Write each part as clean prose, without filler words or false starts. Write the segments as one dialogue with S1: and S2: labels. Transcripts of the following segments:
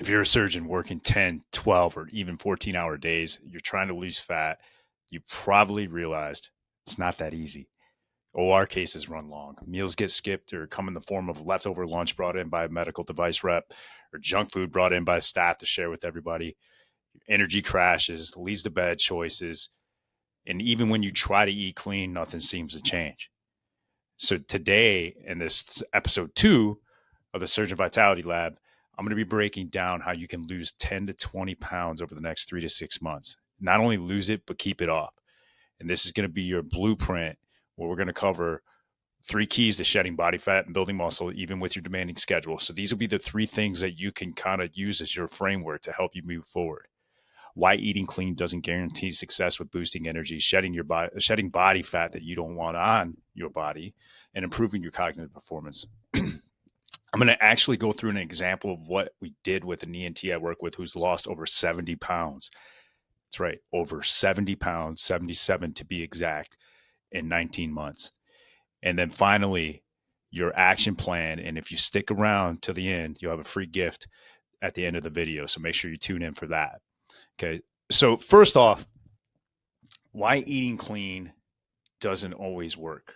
S1: if you're a surgeon working 10, 12, or even 14-hour days, you're trying to lose fat, you probably realized it's not that easy. OR cases run long. Meals get skipped or come in the form of leftover lunch brought in by a medical device rep or junk food brought in by staff to share with everybody. Energy crashes, leads to bad choices. And even when you try to eat clean, nothing seems to change. So today, in this episode 2 of the Surgeon Vitality Lab, I'm going to be breaking down how you can lose 10 to 20 pounds over the next 3 to 6 months. Not only lose it, but keep it off. And this is going to be your blueprint where we're going to cover 3 keys to shedding body fat and building muscle, even with your demanding schedule. So these will be the 3 things that you can kind of use as your framework to help you move forward. Why eating clean doesn't guarantee success with boosting energy, shedding body fat that you don't want on your body, and improving your cognitive performance. I'm going to actually go through an example of what we did with an ENT I work with who's lost over 70 pounds. That's right, over 70 pounds, 77 to be exact, in 19 months. And then finally, your action plan. And if you stick around to the end, you'll have a free gift at the end of the video. So make sure you tune in for that. Okay. So first off, why eating clean doesn't always work.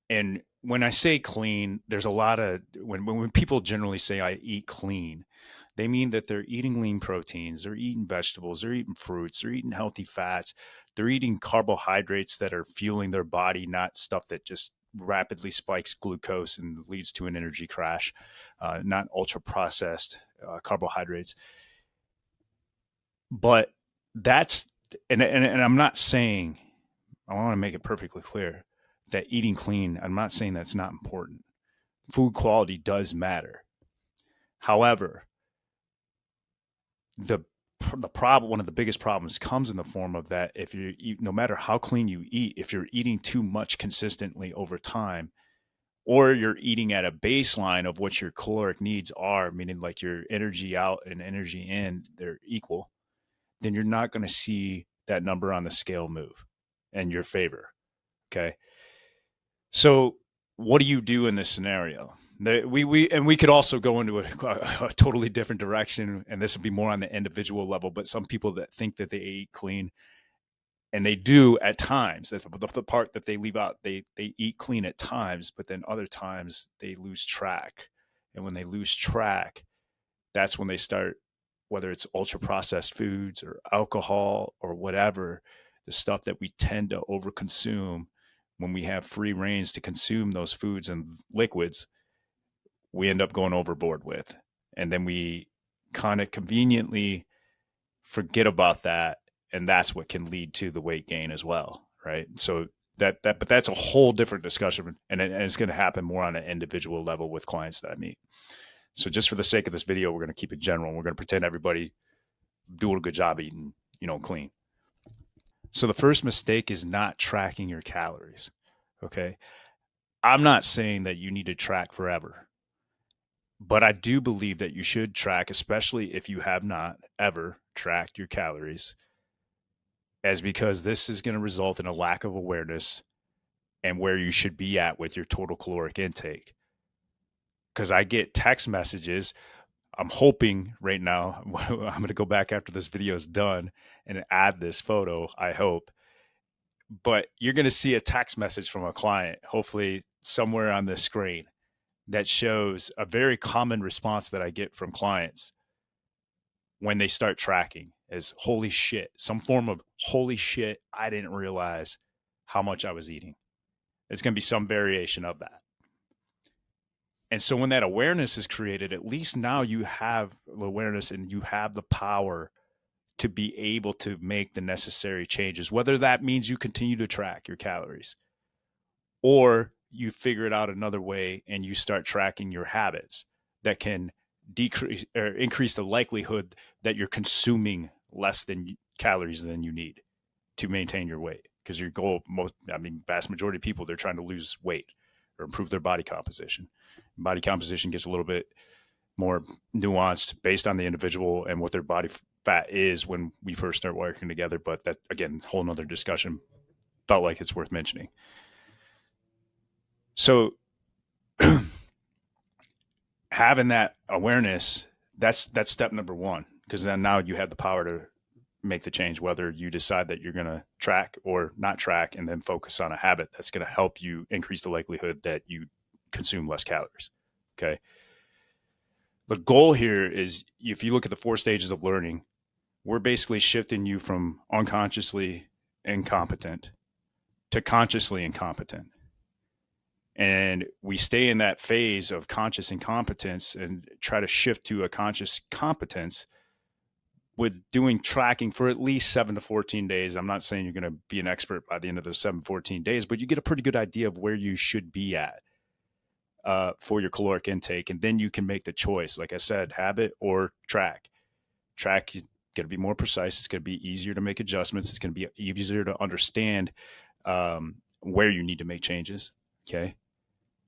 S1: And when I say clean, there's a lot of, when people generally say I eat clean, they mean that they're eating lean proteins, they're eating vegetables, they're eating fruits, they're eating healthy fats, they're eating carbohydrates that are fueling their body, not stuff that just rapidly spikes glucose and leads to an energy crash, not ultra processed carbohydrates. But that's, and I'm not saying, I want to make it perfectly clear that eating clean, I'm not saying that's not important. Food quality does matter. However, the problem, one of the biggest problems comes in the form of that if you eat, no matter how clean you eat, if you're eating too much consistently over time, or you're eating at a baseline of what your caloric needs are, meaning like your energy out and energy in, they're equal, then you're not going to see that number on the scale move in your favor. Okay. So what do you do in this scenario? We could also go into a totally different direction, and this would be more on the individual level. But some people that think that they eat clean, and they do at times. That's the part that they leave out. They eat clean at times, but then other times they lose track. And when they lose track, that's when they start, whether it's ultra processed foods or alcohol or whatever, the stuff that we tend to overconsume when we have free reins to consume those foods and liquids, we end up going overboard with. And then we kind of conveniently forget about that. And that's what can lead to the weight gain as well. Right. So but that's a whole different discussion. And it's going to happen more on an individual level with clients that I meet. So just for the sake of this video, we're going to keep it general. We're going to pretend everybody doing a good job eating, clean. So the first mistake is not tracking your calories. Okay. I'm not saying that you need to track forever, but I do believe that you should track, especially if you have not ever tracked your calories, as because this is going to result in a lack of awareness and where you should be at with your total caloric intake. Because I get text messages. I'm hoping right now, I'm going to go back after this video is done and add this photo, I hope. But you're going to see a text message from a client, hopefully somewhere on the screen, that shows a very common response that I get from clients when they start tracking is holy shit, some form of holy shit, I didn't realize how much I was eating. It's going to be some variation of that. And so when that awareness is created, at least now you have awareness and you have the power to be able to make the necessary changes, whether that means you continue to track your calories or you figure it out another way and you start tracking your habits that can decrease or increase the likelihood that you're consuming less than calories than you need to maintain your weight. Because your goal, vast majority of people, they're trying to lose weight or improve their body composition. Body composition gets a little bit more nuanced based on the individual and what their body fat is when we first start working together. But that, again, whole nother discussion. Felt like it's worth mentioning. So having that awareness That's step number one, because then now you have the power to make the change, whether you decide that you're going to track or not track, and then focus on a habit that's going to help you increase the likelihood that you consume less calories. Okay. The goal here is, if you look at the 4 stages of learning, we're basically shifting you from unconsciously incompetent to consciously incompetent. And we stay in that phase of conscious incompetence and try to shift to a conscious competence with doing tracking for at least 7 to 14 days. I'm not saying you're going to be an expert by the end of those 7, 14 days, but you get a pretty good idea of where you should be at for your caloric intake. And then you can make the choice, like I said, habit or track. Track, is going to be more precise. It's going to be easier to make adjustments. It's going to be easier to understand where you need to make changes. Okay.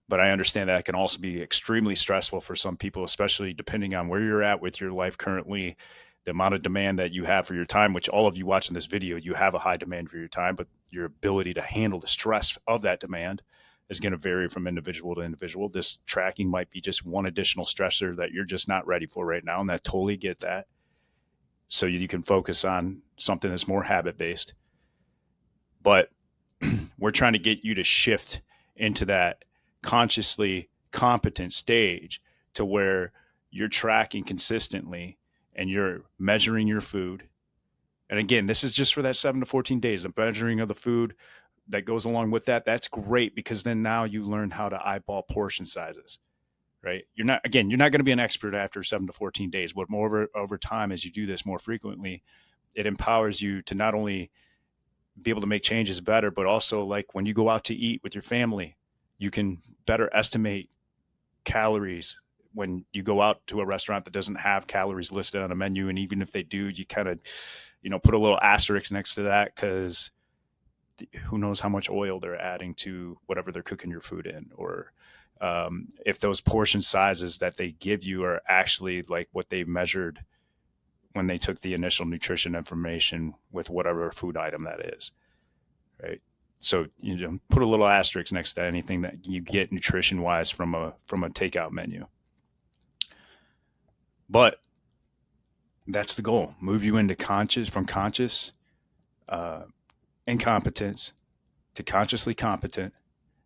S1: But I understand that can also be extremely stressful for some people, especially depending on where you're at with your life currently, the amount of demand that you have for your time, which all of you watching this video, you have a high demand for your time, but your ability to handle the stress of that demand is going to vary from individual to individual. This tracking might be just one additional stressor that you're just not ready for right now, and I totally get that. So you can focus on something that's more habit based. But we're trying to get you to shift into that consciously competent stage to where you're tracking consistently and you're measuring your food. And again, this is just for that 7 to 14 days. The measuring of the food that goes along with that, that's great, because then now you learn how to eyeball portion sizes, right? You're not going to be an expert after 7 to 14 days, but more over time, as you do this more frequently, it empowers you to not only be able to make changes better, but also, like, when you go out to eat with your family, you can better estimate calories when you go out to a restaurant that doesn't have calories listed on a menu. And even if they do, you kind of, put a little asterisk next to that, because who knows how much oil they're adding to whatever they're cooking your food in, or if those portion sizes that they give you are actually like what they measured when they took the initial nutrition information with whatever food item that is, right? So put a little asterisk next to anything that you get nutrition wise from a takeout menu. But that's the goal: move you into from conscious incompetence to consciously competent.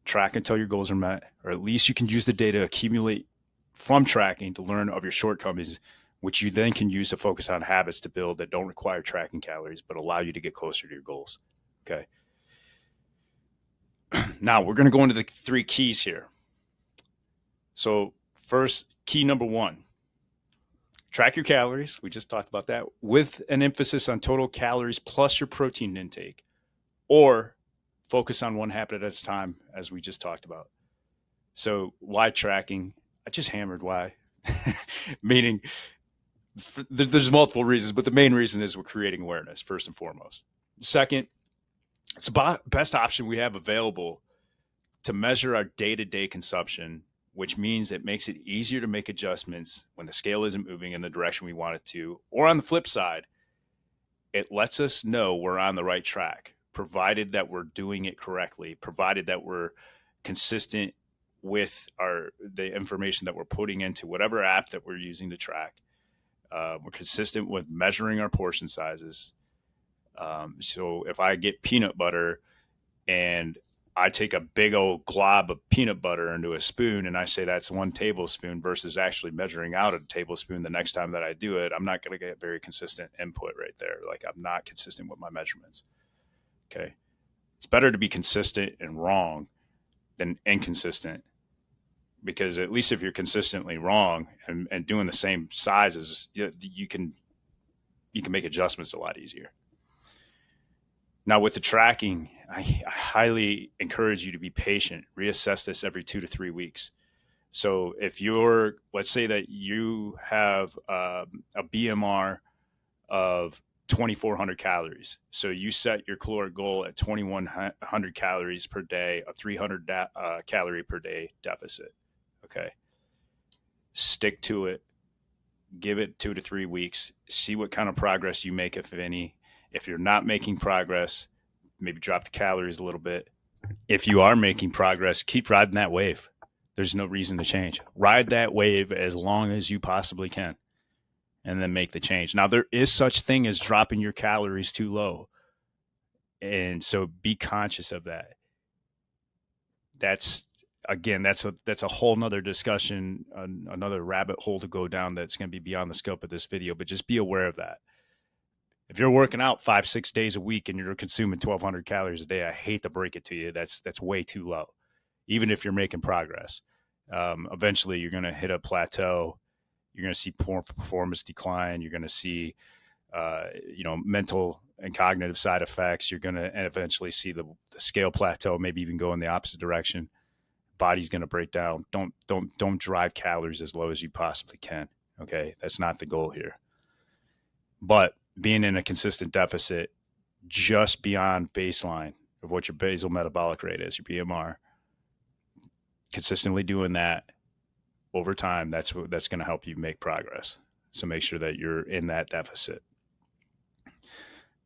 S1: Track until your goals are met, or at least you can use the data accumulate from tracking to learn of your shortcomings, which you then can use to focus on habits to build that don't require tracking calories, but allow you to get closer to your goals. Okay. Now we're going to go into the 3 keys here. So first, key number 1, track your calories. We just talked about that, with an emphasis on total calories plus your protein intake, or focus on one habit at a time, as we just talked about. So why tracking? I just hammered why, meaning there's multiple reasons, but the main reason is we're creating awareness first and foremost. Second, it's the best option we have available to measure our day-to-day consumption, which means it makes it easier to make adjustments when the scale isn't moving in the direction we want it to. Or on the flip side, it lets us know we're on the right track, provided that we're doing it correctly, provided that we're consistent with the information that we're putting into whatever app that we're using to track. We're consistent with measuring our portion sizes. So if I get peanut butter and I take a big old glob of peanut butter into a spoon and I say that's 1 tablespoon versus actually measuring out a tablespoon the next time that I do it, I'm not going to get very consistent input right there. Like, I'm not consistent with my measurements. Okay. It's better to be consistent and wrong than inconsistent, because at least if you're consistently wrong and doing the same sizes, you can make adjustments a lot easier. Now, with the tracking, I highly encourage you to be patient. Reassess this every 2 to 3 weeks. So if let's say that you have a BMR of 2,400 calories. So you set your caloric goal at 2,100 calories per day, a 300 calorie per day deficit. Okay. Stick to it. Give it 2 to 3 weeks. See what kind of progress you make, if any. If you're not making progress, maybe drop the calories a little bit. If you are making progress, keep riding that wave. There's no reason to change. Ride that wave as long as you possibly can. and then make the change. Now, there is such thing as dropping your calories too low. And so be conscious of that. That's again, that's a whole nother discussion, another rabbit hole to go down that's going to be beyond the scope of this video, but just be aware of that. If you're working out 5-6 days a week and you're consuming 1,200 calories a day, I hate to break it to you, that's way too low. Even if you're making progress, eventually you're going to hit a plateau. You're going to see poor performance decline. You're going to see, mental and cognitive side effects. You're going to eventually see the scale plateau, maybe even go in the opposite direction. Body's going to break down. Don't drive calories as low as you possibly can. Okay, that's not the goal here. But being in a consistent deficit just beyond baseline of what your basal metabolic rate is, your BMR, consistently doing that over time, that's going to help you make progress. So make sure that you're in that deficit.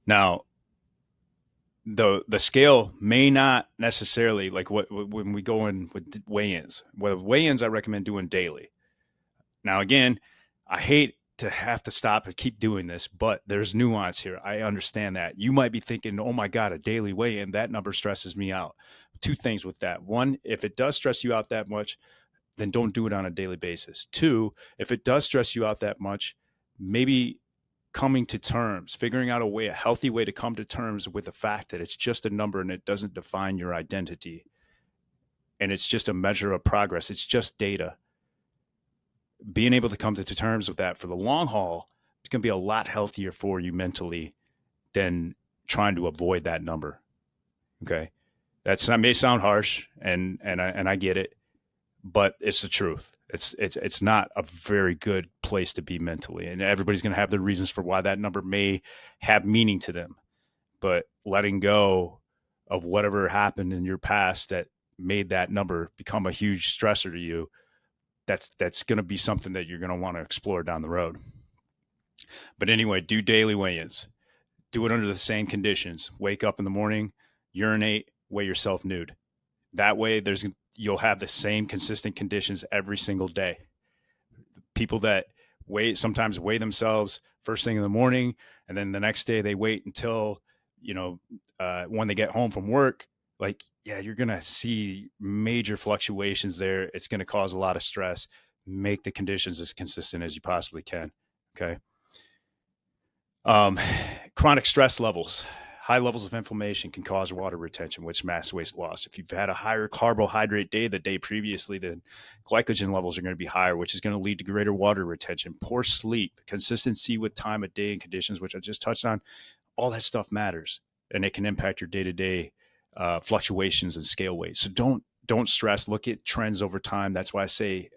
S1: Now, the scale may not necessarily, like when we go in with weigh-ins. Well, weigh-ins I recommend doing daily. Now, again, I hate to have to stop and keep doing this, but there's nuance here. I understand that. You might be thinking, oh my God, a daily weigh-in, that number stresses me out. Two things with that. One, if it does stress you out that much, then don't do it on a daily basis. Two, if it does stress you out that much, maybe coming to terms, figuring out a healthy way to come to terms with the fact that it's just a number and it doesn't define your identity. And it's just a measure of progress. It's just data. Being able to come to terms with that for the long haul, it's going to be a lot healthier for you mentally than trying to avoid that number. Okay. That may sound harsh, and I get it, but it's the truth. It's not a very good place to be mentally, and everybody's going to have their reasons for why that number may have meaning to them. But letting go of whatever happened in your past that made that number become a huge stressor to you, that's going to be something that you're going to want to explore down the road. But anyway, do daily weigh-ins. Do it under the same conditions. Wake up in the morning, urinate, weigh yourself nude. That way you'll have the same consistent conditions every single day. People that sometimes weigh themselves first thing in the morning, and then the next day they wait until, when they get home from work, you're going to see major fluctuations there. It's going to cause a lot of stress. Make the conditions as consistent as you possibly can. Okay. Chronic stress levels. High levels of inflammation can cause water retention, which masks waste loss. If you've had a higher carbohydrate day the day previously, then glycogen levels are going to be higher, which is going to lead to greater water retention. Poor sleep, consistency with time of day and conditions, which I just touched on, all that stuff matters, and it can impact your day-to-day fluctuations and scale weight. So don't stress. Look at trends over time. That's why I say,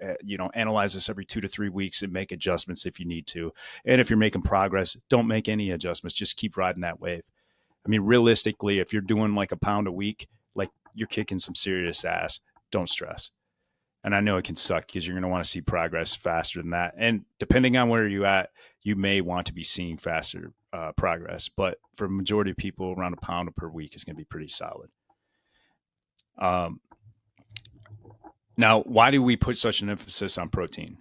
S1: analyze this every 2 to 3 weeks and make adjustments if you need to. And if you're making progress, don't make any adjustments. Just keep riding that wave. I mean, realistically, if you're doing like a pound a week, like you're kicking some serious ass. Don't stress. And I know it can suck because you're going to want to see progress faster than that. And depending on where you're at, you may want to be seeing faster progress. But for the majority of people, around a pound per week is going to be pretty solid. Now, why do we put such an emphasis on protein?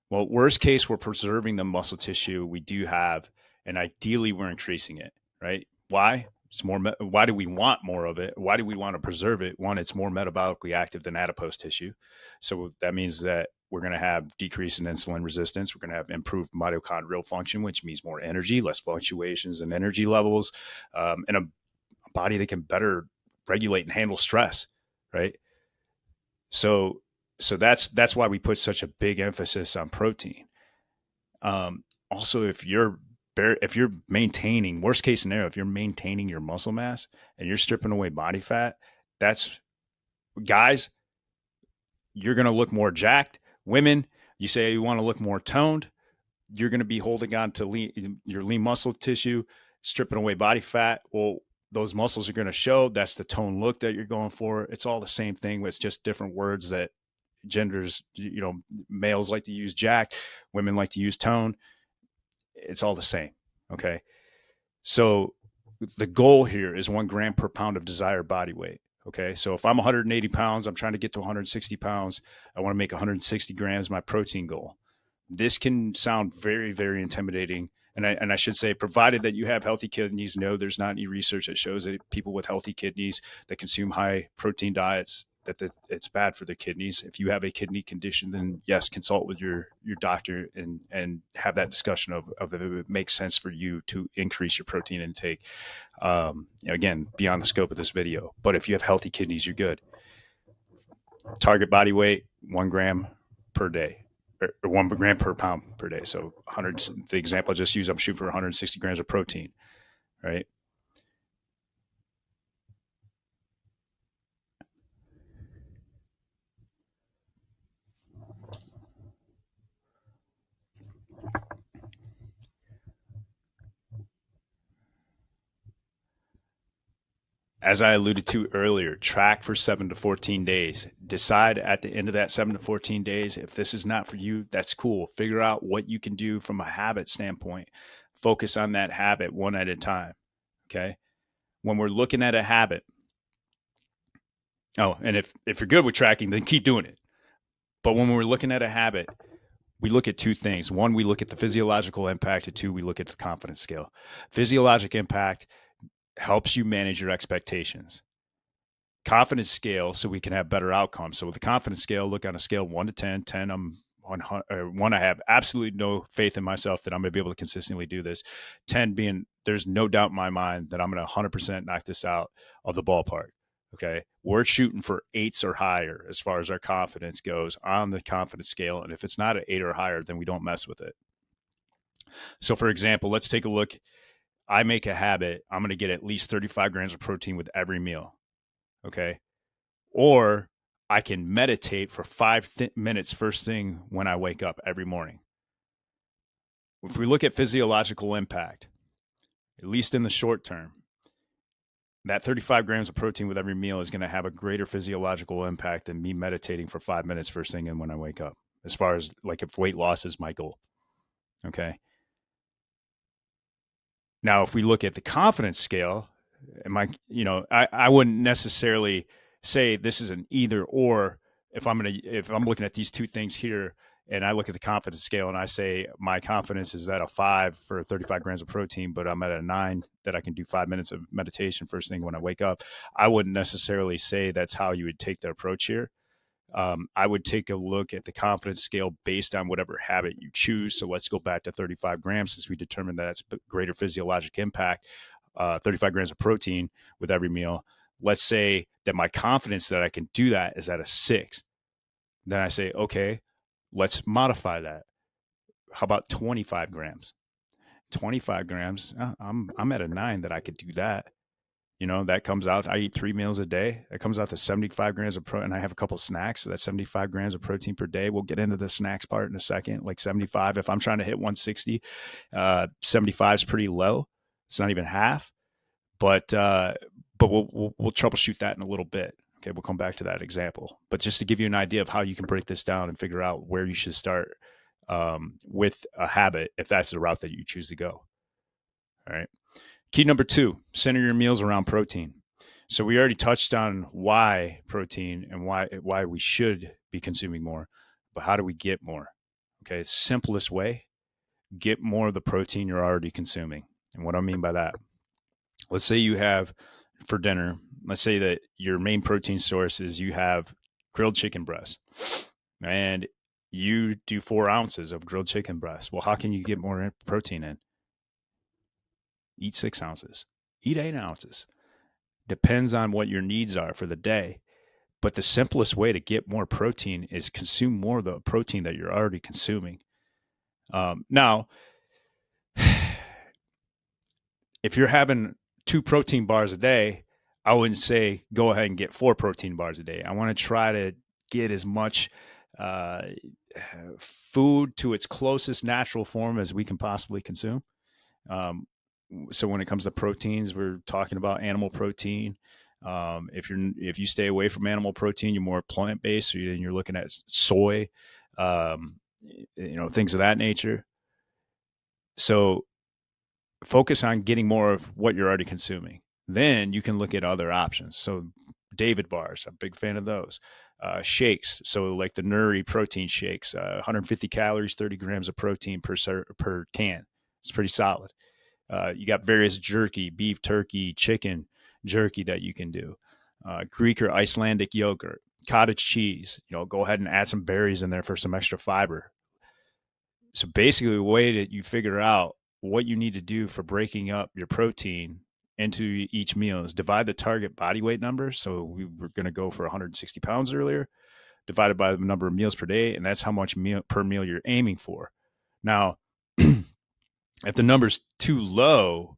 S1: Well, worst case, we're preserving the muscle tissue we do have, and ideally we're increasing it, right? Why? Why do we want more of it? Why do we want to preserve it? One, it's more metabolically active than adipose tissue. So that means that we're going to have decrease in insulin resistance. We're going to have improved mitochondrial function, which means more energy, less fluctuations in energy levels, and a body that can better regulate and handle stress, right? So that's why we put such a big emphasis on protein. Also, if you're maintaining, worst case scenario, if you're maintaining your muscle mass and you're stripping away body fat, guys, you're going to look more jacked. Women, you say you want to look more toned, you're going to be holding on to your lean muscle tissue, stripping away body fat. Well, those muscles are going to show. That's the tone look that you're going for. It's all the same thing. It's just different words that genders, males like to use jack, women like to use tone. It's all the same. Okay. So the goal here is 1 gram per pound of desired body weight. Okay. So if I'm 180 pounds, I'm trying to get to 160 pounds. I want to make 160 grams my protein goal. This can sound very, very intimidating. And I should say, provided that you have healthy kidneys, no, there's not any research that shows that people with healthy kidneys that consume high protein diets that it's bad for their kidneys. If you have a kidney condition, then yes, consult with your doctor and have that discussion of if it makes sense for you to increase your protein intake. Again, beyond the scope of this video. But if you have healthy kidneys, you're good. Target body weight 1 gram per day, or 1 gram per pound per day. So 100. The example I just used, I'm shooting for 160 grams of protein, right? As I alluded to earlier, track for 7 to 14 days. Decide at the end of that 7 to 14 days if this is not for you, that's cool. Figure out what you can do from a habit standpoint. Focus on that habit one at a time. Okay. When we're looking at a habit, and if you're good with tracking, then keep doing it. But when we're looking at a habit, we look at two things. One, we look at the physiological impact, and two, we look at the confidence scale. Physiologic impact helps you manage your expectations. Confidence scale, so we can have better outcomes. So with the confidence scale, look on a scale of 1 to 10. 10, I'm on, or 1, I have absolutely no faith in myself that I'm going to be able to consistently do this. 10 being, there's no doubt in my mind that I'm going to 100% knock this out of the ballpark. Okay. We're shooting for 8s or higher as far as our confidence goes on the confidence scale. And if it's not an 8 or higher, then we don't mess with it. So for example, let's take a look. I make a habit. I'm going to get at least 35 grams of protein with every meal. Okay. Or I can meditate for 5 minutes first thing when I wake up every morning. If we look at physiological impact, at least in the short term, that 35 grams of protein with every meal is going to have a greater physiological impact than me meditating for 5 minutes first thing and when I wake up, as far as like if weight loss is my goal. Okay. Now, if we look at the confidence scale, I wouldn't necessarily say this is an either or. If I'm looking at these two things here, and I look at the confidence scale and I say my confidence is at a 5 for 35 grams of protein, but I'm at a 9 that I can do 5 minutes of meditation first thing when I wake up, I wouldn't necessarily say that's how you would take the approach here. I would take a look at the confidence scale based on whatever habit you choose. So let's go back to 35 grams since we determined that it's greater physiologic impact, 35 grams of protein with every meal. Let's say that my confidence that I can do that is at a 6. Then I say, okay, let's modify that. How about 25 grams? 25 grams, I'm at a 9 that I could do that. That comes out. I eat 3 meals a day. That comes out to 75 grams of protein. And I have a couple snacks. So that's 75 grams of protein per day. We'll get into the snacks part in a second. Like 75. If I'm trying to hit 160, 75 is pretty low. It's not even half. But we'll troubleshoot that in a little bit. Okay, we'll come back to that example. But just to give you an idea of how you can break this down and figure out where you should start with a habit, if that's the route that you choose to go. All right. Key number 2, center your meals around protein. So we already touched on why protein and why we should be consuming more, but how do we get more? Okay, simplest way, get more of the protein you're already consuming. And what I mean by that, let's say you have for dinner, let's say that your main protein source is you have grilled chicken breast and you do 4 ounces of grilled chicken breast. Well, how can you get more protein in? Eat 6 ounces, eat 8 ounces. Depends on what your needs are for the day. But the simplest way to get more protein is consume more of the protein that you're already consuming. Now, if you're having 2 protein bars a day, I wouldn't say go ahead and get 4 protein bars a day. I want to try to get as much uh, food to its closest natural form as we can possibly consume. So when it comes to proteins, we're talking about animal protein. If you stay away from animal protein, you're more plant based. So you're looking at soy, um, things of that nature. So focus on getting more of what you're already consuming. Then you can look at other options. So David bars, I'm a big fan of those. Shakes, so like the Nuri protein shakes, 150 calories, 30 grams of protein per can. It's pretty solid. You got various jerky, beef, turkey, chicken jerky that you can do. Greek or Icelandic yogurt, cottage cheese. Go ahead and add some berries in there for some extra fiber. So basically, the way that you figure out what you need to do for breaking up your protein into each meal is divide the target body weight number. So we were going to go for 160 pounds earlier, divided by the number of meals per day, and that's how much per meal you're aiming for. Now, if the number's too low,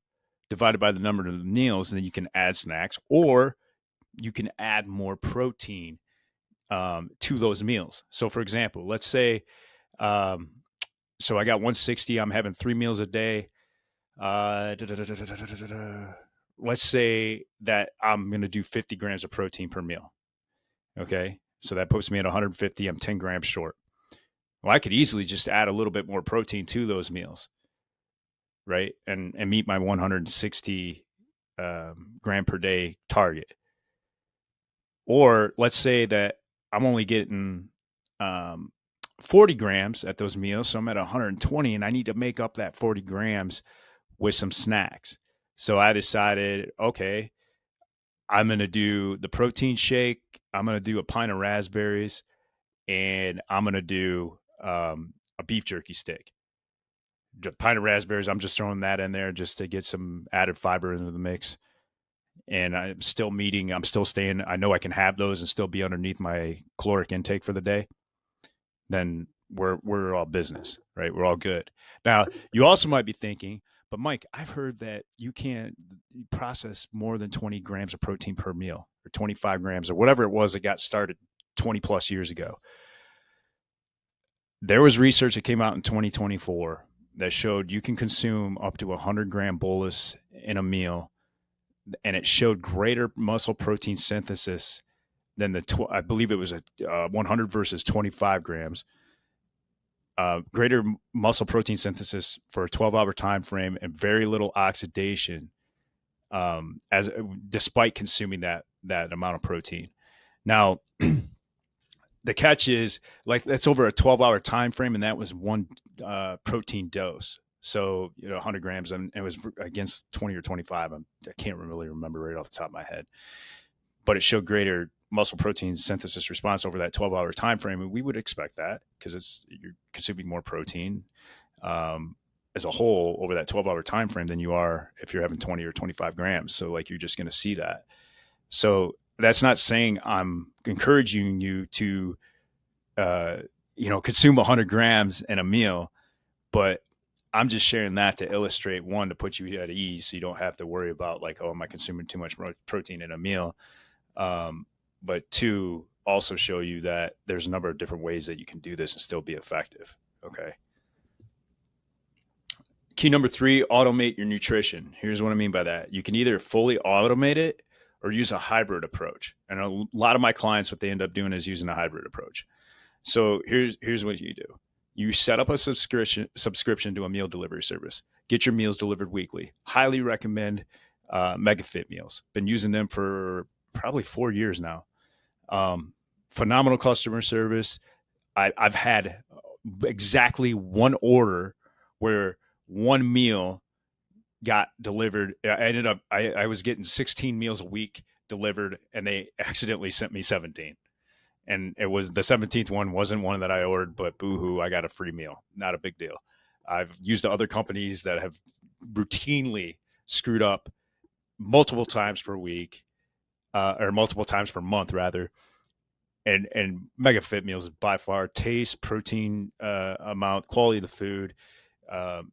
S1: divided by the number of meals, then you can add snacks, or you can add more protein to those meals. So, for example, let's say, so I got 160. I'm having 3 meals a day. Let's say that I'm going to do 50 grams of protein per meal. Okay, so that puts me at 150. I'm 10 grams short. Well, I could easily just add a little bit more protein to those meals, right? And meet my 160 gram per day target. Or let's say that I'm only getting 40 grams at those meals, so I'm at 120, and I need to make up that 40 grams with some snacks. So I decided, okay, I'm going to do the protein shake. I'm going to do a pint of raspberries, and I'm going to do a beef jerky stick. A pint of raspberries, I'm just throwing that in there just to get some added fiber into the mix. And I'm still meeting, I'm still staying. I know I can have those and still be underneath my caloric intake for the day. Then we're all business, right? We're all good. Now, you also might be thinking, but Mike, I've heard that you can't process more than 20 grams of protein per meal, or 25 grams, or whatever it was that got started 20 plus years ago. There was research that came out in 2024 that showed you can consume up to 100-gram bolus in a meal, and it showed greater muscle protein synthesis than I believe it was a 100 versus 25 grams. Greater muscle protein synthesis for a 12-hour time frame and very little oxidation, as despite consuming that amount of protein. Now, the catch is, like, that's over a 12-hour time frame, and that was one protein dose. So 100 grams, and it was against 20 or 25. I can't really remember right off the top of my head, but it showed greater muscle protein synthesis response over that 12-hour time frame, and we would expect that because you're consuming more protein as a whole over that 12-hour time frame than you are if you're having 20 or 25 grams. So like, you're just going to see that. So that's not saying I'm encouraging you to consume 100 grams in a meal, but I'm just sharing that to illustrate, one, to put you at ease so you don't have to worry about, like, oh, am I consuming too much protein in a meal? But two, also show you that there's a number of different ways that you can do this and still be effective. Okay. Key number 3, automate your nutrition. Here's what I mean by that. You can either fully automate it or use a hybrid approach. And a lot of my clients, what they end up doing is using a hybrid approach. So here's what you do. You set up a subscription to a meal delivery service. Get your meals delivered weekly. Highly recommend MegaFit meals. Been using them for probably 4 years now. Phenomenal customer service. I've had exactly one order where one meal got delivered. I was getting 16 meals a week delivered, and they accidentally sent me 17. And it was the 17th one wasn't one that I ordered, but boohoo, I got a free meal. Not a big deal. I've used other companies that have routinely screwed up multiple times per week, or multiple times per month rather. And MegaFit meals by far, taste, protein amount, quality of the food.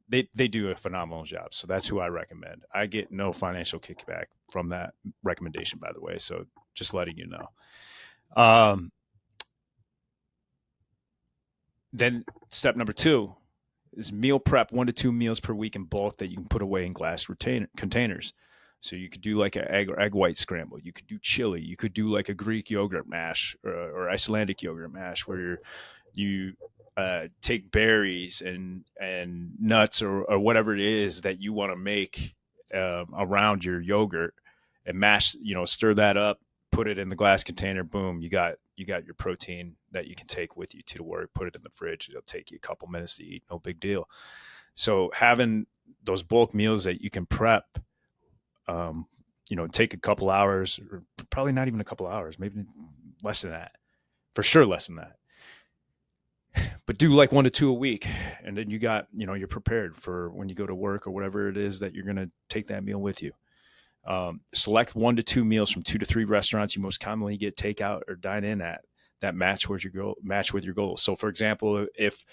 S1: They do a phenomenal job. So that's who I recommend. I get no financial kickback from that recommendation, by the way. So just letting you know. Then step number 2 is meal prep, 1 to 2 meals per week in bulk that you can put away in glass containers. So you could do like an egg white scramble. You could do chili. You could do like a Greek yogurt mash or Icelandic yogurt mash, where you take berries and nuts or whatever it is that you want to make around your yogurt and mash, stir that up, put it in the glass container. Boom, you got you got your protein that you can take with you to work, put it in the fridge. It'll take you a couple minutes to eat. No big deal. So having those bulk meals that you can prep, um, take a couple hours, or probably not even a couple hours, maybe less than that, for sure less than that. But do like 1 to 2 a week, and then you're prepared for when you go to work or whatever it is that you're going to take that meal with you. Select 1 to 2 meals from 2 to 3 restaurants you most commonly get takeout or dine in at that match with your goals. So, for example, if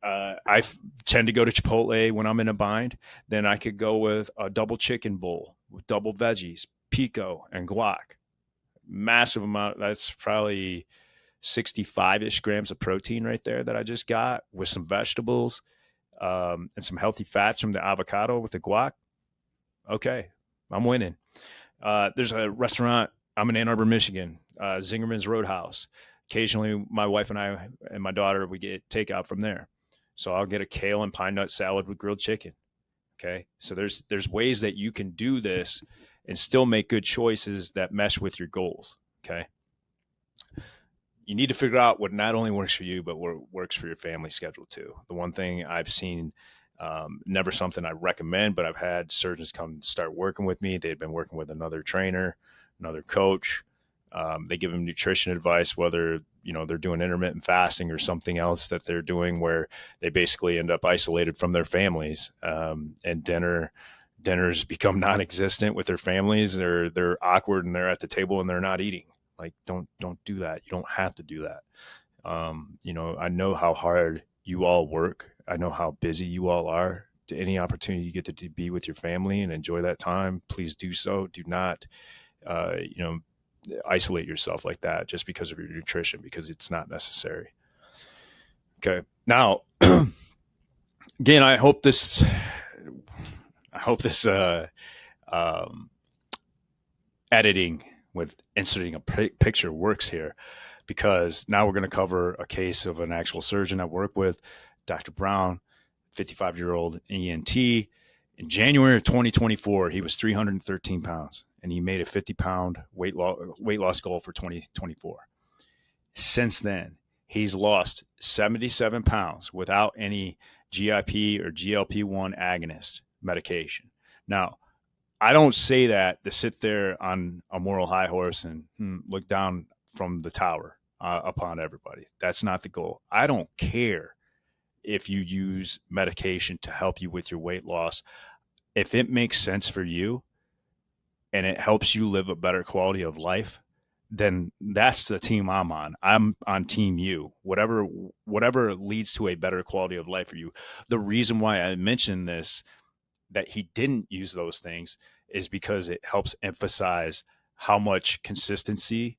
S1: I tend to go to Chipotle when I'm in a bind, then I could go with a double chicken bowl with double veggies, pico, and guac. Massive amount. That's probably 65-ish grams of protein right there that I just got, with some vegetables, and some healthy fats from the avocado with the guac. Okay, I'm winning. There's a restaurant. I'm in Ann Arbor, Michigan, Zingerman's Roadhouse. Occasionally, my wife and I and my daughter, we get takeout from there. So I'll get a kale and pine nut salad with grilled chicken. Okay, so there's ways that you can do this and still make good choices that mesh with your goals. Okay, you need to figure out what not only works for you, but what works for your family schedule too. The one thing I've seen, never something I recommend, but I've had surgeons come start working with me. They've been working with another trainer, another coach. They give them nutrition advice, whether they're doing intermittent fasting or something else that they're doing, where they basically end up isolated from their families, and dinners become non-existent with their families. They're awkward and they're at the table and they're not eating. Like, don't do that. You don't have to do that. I know how hard you all work. I know how busy you all are. Any opportunity you get to be with your family and enjoy that time, please do so. Do not, isolate yourself like that just because of your nutrition, because it's not necessary. Okay. Now, again, I hope this um, editing with inserting a picture works here, because now we're going to cover a case of an actual surgeon I work with, Dr. Brown, 55-year-old ENT. In January of 2024, he was 313 pounds, and he made a 50-pound weight loss goal for 2024. Since then, he's lost 77 pounds without any GIP or GLP-1 agonist medication. Now, I don't say that to sit there on a moral high horse and look down from the tower upon everybody. That's not the goal. I don't care if you use medication to help you with your weight loss. If it makes sense for you and it helps you live a better quality of life, then that's the team I'm on. I'm on team you. Whatever leads to a better quality of life for you. The reason why I mentioned this, that he didn't use those things, is because it helps emphasize how much consistency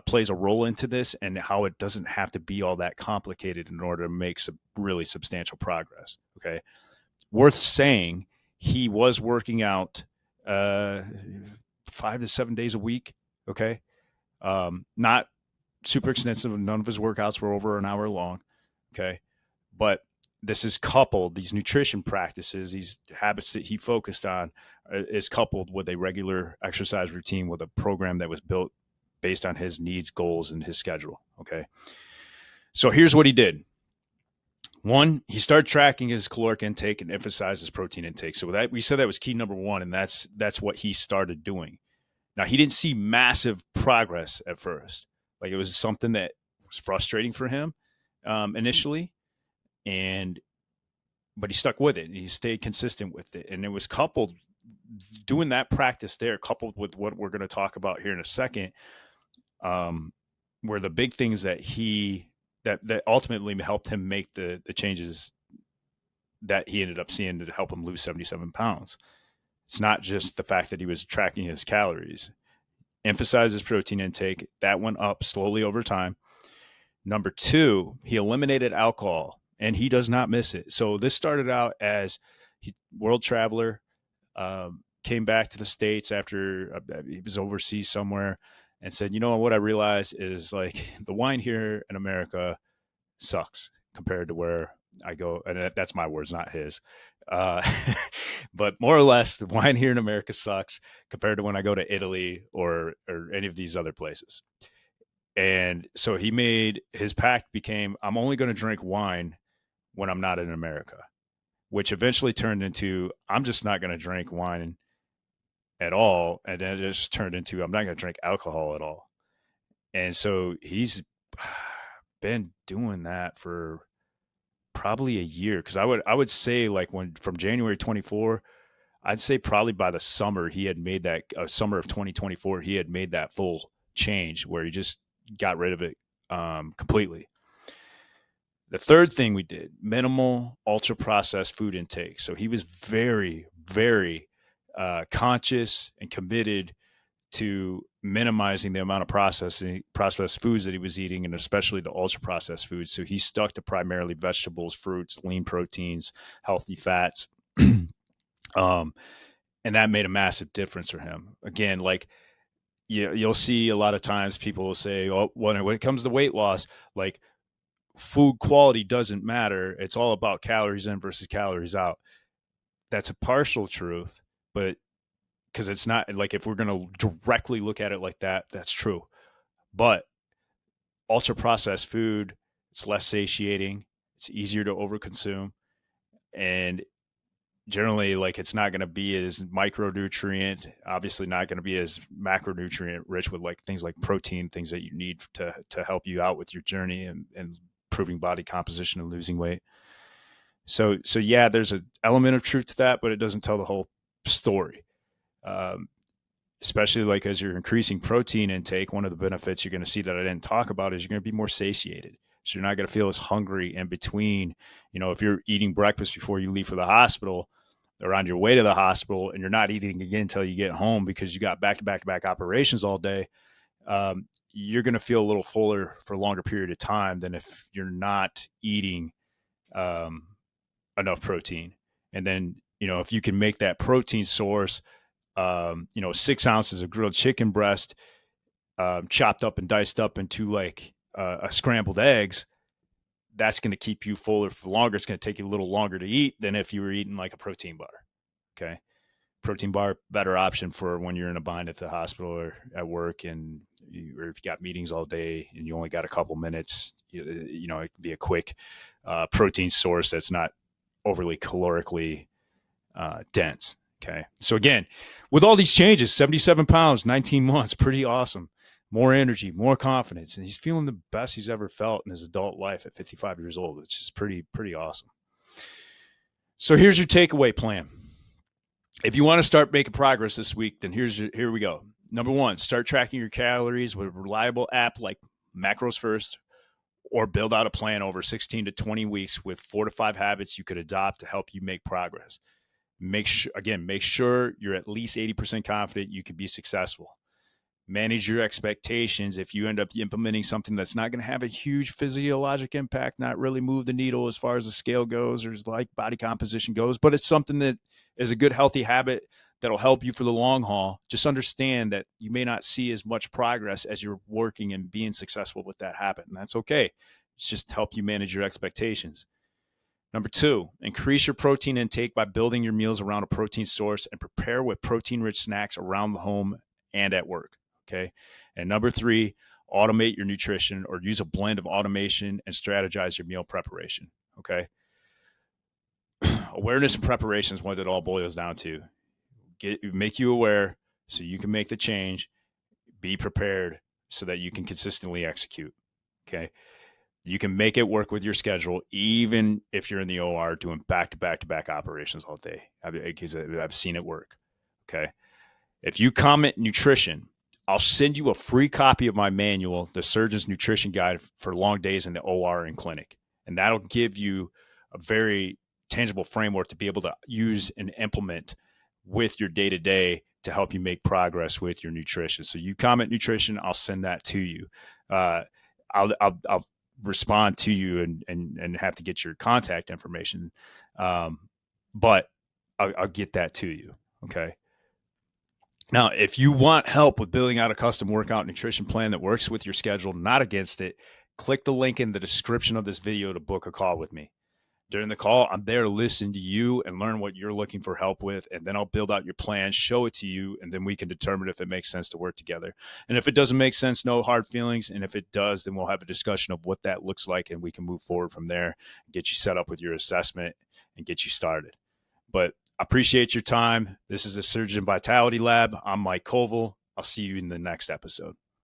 S1: plays a role into this, and how it doesn't have to be all that complicated in order to make some really substantial progress. Okay. Worth saying, he was working out 5 to 7 days a week. Okay. Not super extensive. None of his workouts were over an hour long. Okay. But this is coupled, these nutrition practices, these habits that he focused on, is coupled with a regular exercise routine, with a program that was built based on his needs, goals, and his schedule. Okay. So here's what he did. One, he started tracking his caloric intake and emphasized his protein intake. So that, we said that was key number one, and that's what he started doing. Now, he didn't see massive progress at first. Like, it was something that was frustrating for him initially, but he stuck with it and he stayed consistent with it. And it was coupled, doing that practice there, coupled with what we're going to talk about here in a second, were the big things that that ultimately helped him make the changes that he ended up seeing to help him lose 77 pounds. It's not just the fact that he was tracking his calories. Emphasized his protein intake. That went up slowly over time. Number two, he eliminated alcohol, and he does not miss it. So this started out as world traveler, came back to the States after he was overseas somewhere, and said, you know what I realized is, like, the wine here in America sucks compared to where I go. And that's my words, not his. But more or less, the wine here in America sucks compared to when I go to Italy or any of these other places. And so he made his pact became, I'm only going to drink wine when I'm not in America, which eventually turned into, I'm just not going to drink wine at all. And then it just turned into, I'm not going to drink alcohol at all. And so he's been doing that for probably a year. Cause I would say like when from January 24, I'd say probably by the summer he had made that summer of 2024, he had made that full change where he just got rid of it completely. The third thing we did, minimal ultra processed food intake. So he was very, very conscious and committed to minimizing the amount of processed foods that he was eating, and especially the ultra processed foods. So he stuck to primarily vegetables, fruits, lean proteins, healthy fats. um, and that made a massive difference for him. Again, like you'll see a lot of times people will say, "Oh, when it comes to weight loss, like food quality doesn't matter. It's all about calories in versus calories out." That's a partial truth, but because it's not like if we're going to directly look at it like that, that's true. But ultra processed food, it's less satiating, it's easier to overconsume, and generally like it's not going to be as micronutrient, obviously not going to be as macronutrient rich with like things like protein, things that you need to help you out with your journey and improving body composition and losing weight. So yeah, there's an element of truth to that, but it doesn't tell the whole story. um, Especially like as you're increasing protein intake, one of the benefits you're going to see that I didn't talk about is you're going to be more satiated. So you're not going to feel as hungry in between. You know, if you're eating breakfast before you leave for the hospital or on your way to the hospital and you're not eating again until you get home because you got back to back to back operations all day, you're going to feel a little fuller for a longer period of time than if you're not eating um, enough protein. And then, you know, if you can make that protein source 6 ounces of grilled chicken breast, chopped up and diced up into like a scrambled eggs, that's going to keep you fuller for longer. It's going to take you a little longer to eat than if you were eating like a protein bar. Okay. Protein bar, better option for when you're in a bind at the hospital or at work, or if you got meetings all day and you only got a couple minutes, you know, it could be a quick protein source that's not overly calorically dense. Okay. So again, with all these changes, 77 pounds, 19 months, pretty awesome. More energy, more confidence. And he's feeling the best he's ever felt in his adult life at 55 years old, which is pretty awesome. So here's your takeaway plan. If you want to start making progress this week, then here we go. Number one, start tracking your calories with a reliable app like Macros First, or build out a plan over 16 to 20 weeks with 4 to 5 habits you could adopt to help you make progress. Make sure you're at least 80% confident you can be successful. Manage your expectations. If you end up implementing something that's not going to have a huge physiologic impact, not really move the needle as far as the scale goes or as like body composition goes, but it's something that is a good healthy habit that'll help you for the long haul, just understand that you may not see as much progress as you're working and being successful with that habit, and that's okay. It's just help you manage your expectations. Number two, increase your protein intake by building your meals around a protein source and prepare with protein-rich snacks around the home and at work. Okay. And number three, automate your nutrition or use a blend of automation and strategize your meal preparation. Okay. Awareness and preparation is what it all boils down to. Make you aware so you can make the change, be prepared so that you can consistently execute. Okay. You can make it work with your schedule, even if you're in the OR doing back to back to back operations all day, because I've seen it work. Okay. If you comment nutrition, I'll send you a free copy of my manual, the Surgeon's Nutrition Guide for Long Days in the OR and Clinic. And that'll give you a very tangible framework to be able to use and implement with your day to day to help you make progress with your nutrition. So you comment nutrition, I'll send that to you. I'll respond to you and have to get your contact information. But I'll get that to you. Okay. Now, if you want help with building out a custom workout nutrition plan that works with your schedule, not against it, click the link in the description of this video to book a call with me. during the call, I'm there to listen to you and learn what you're looking for help with. And then I'll build out your plan, show it to you, and then we can determine if it makes sense to work together. And if it doesn't make sense, no hard feelings. And if it does, then we'll have a discussion of what that looks like, and we can move forward from there, get you set up with your assessment, and get you started. But I appreciate your time. This is the Surgeon Vitality Lab. I'm Mike Koval. I'll see you in the next episode.